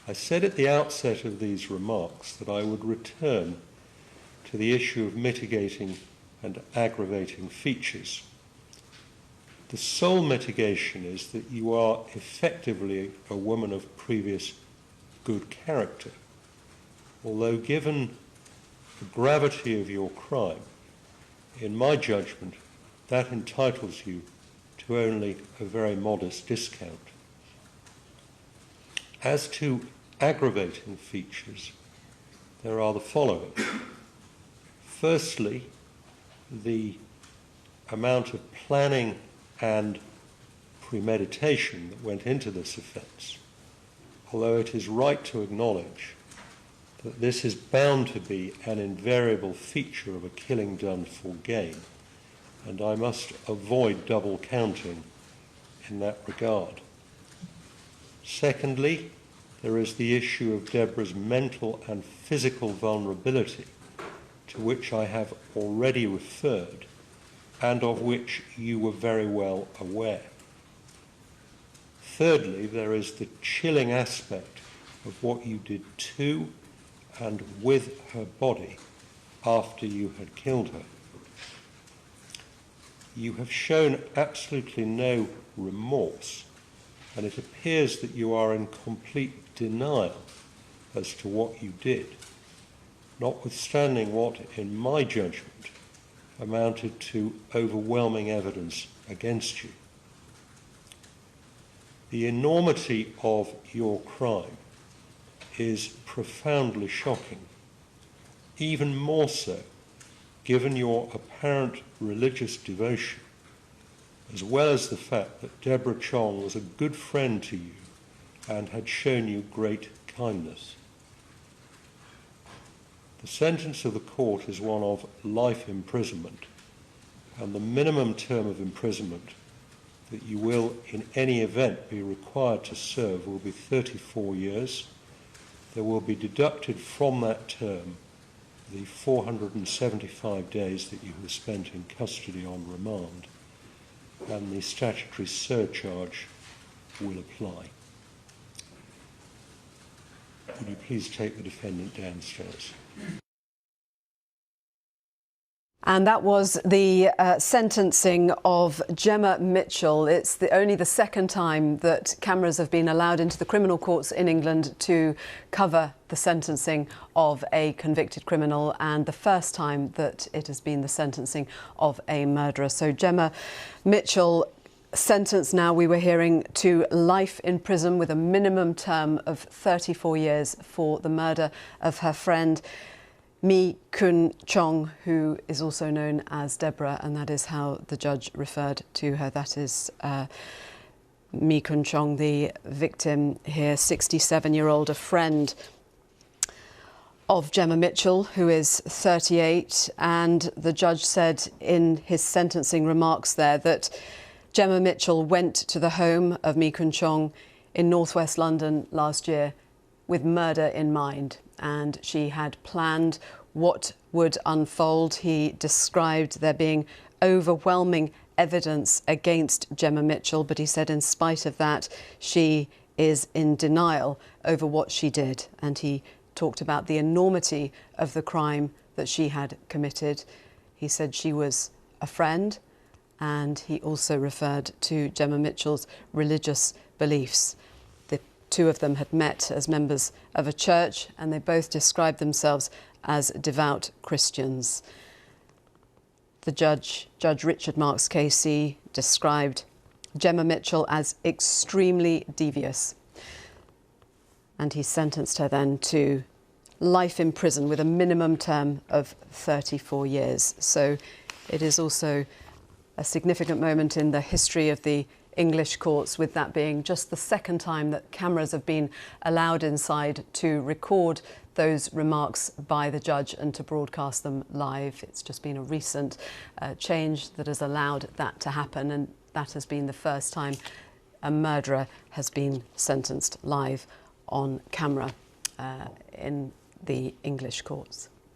I said at the outset of these remarks that I would return to the issue of mitigating and aggravating features. The sole mitigation is that you are effectively a woman of previous good character, although given the gravity of your crime, in my judgment, that entitles you to only a very modest discount. As to aggravating features, there are the following. Firstly, the amount of planning and premeditation that went into this offence, although it is right to acknowledge that this is bound to be an invariable feature of a killing done for gain, and I must avoid double counting in that regard. Secondly, there is the issue of Deborah's mental and physical vulnerability, to which I have already referred, and of which you were very well aware. Thirdly, there is the chilling aspect of what you did to and with her body after you had killed her. You have shown absolutely no remorse, and it appears that you are in complete denial as to what you did, notwithstanding what, in my judgment, amounted to overwhelming evidence against you. The enormity of your crime is profoundly shocking, even more so given your apparent religious devotion, as well as the fact that Deborah Chong was a good friend to you and had shown you great kindness. The sentence of the court is one of life imprisonment, and the minimum term of imprisonment that you will in any event be required to serve will be 34 years. There will be deducted from that term the 475 days that you have spent in custody on remand, and the statutory surcharge will apply. Would you please take the defendant downstairs? And that was the sentencing of Jemma Mitchell. It's only the second time that cameras have been allowed into the criminal courts in England to cover the sentencing of a convicted criminal, and the first time that it has been the sentencing of a murderer. So Jemma Mitchell sentenced now, we were hearing, to life in prison with a minimum term of 34 years for the murder of her friend Mee Kuen Chong, who is also known as Deborah, and that is how the judge referred to her. That is Mee Kuen Chong, the victim here, 67-year-old, a friend of Jemma Mitchell, who is 38. And the judge said in his sentencing remarks there that Jemma Mitchell went to the home of Mee Kuen Chong in northwest London last year with murder in mind, and she had planned what would unfold. He described there being overwhelming evidence against Jemma Mitchell, but he said in spite of that, she is in denial over what she did, and he talked about the enormity of the crime that she had committed. He said she was a friend, and he also referred to Jemma Mitchell's religious beliefs. The two of them had met as members of a church, and they both described themselves as devout Christians. The Judge Richard Marks KC, described Jemma Mitchell as extremely devious, and he sentenced her then to life in prison with a minimum term of 34 years. So it is also a significant moment in the history of the English courts, with that being just the second time that cameras have been allowed inside to record those remarks by the judge and to broadcast them live. It's just been a recent change that has allowed that to happen, and that has been the first time a murderer has been sentenced live on camera in the English courts.